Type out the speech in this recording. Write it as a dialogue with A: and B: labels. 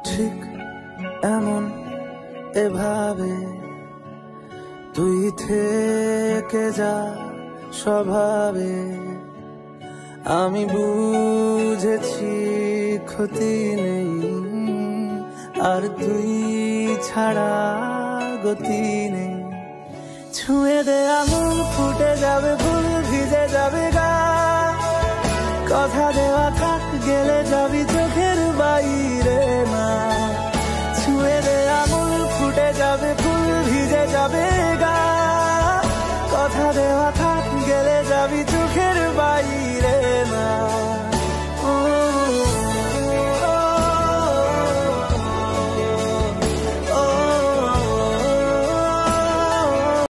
A: ঠিক এমন এভাবে তুই থেকে যা স্বভাবে। আমি বুঝেছি ক্ষতি নেই, আর তুই ছাড়া গতি নেই। ছুঁয়ে দে আঙুল, ফুটে যাবে ফুল, ভিজে যাবে গা। কথা দেওয়া থাক, গেলে যাবি চোখের বাইরে না।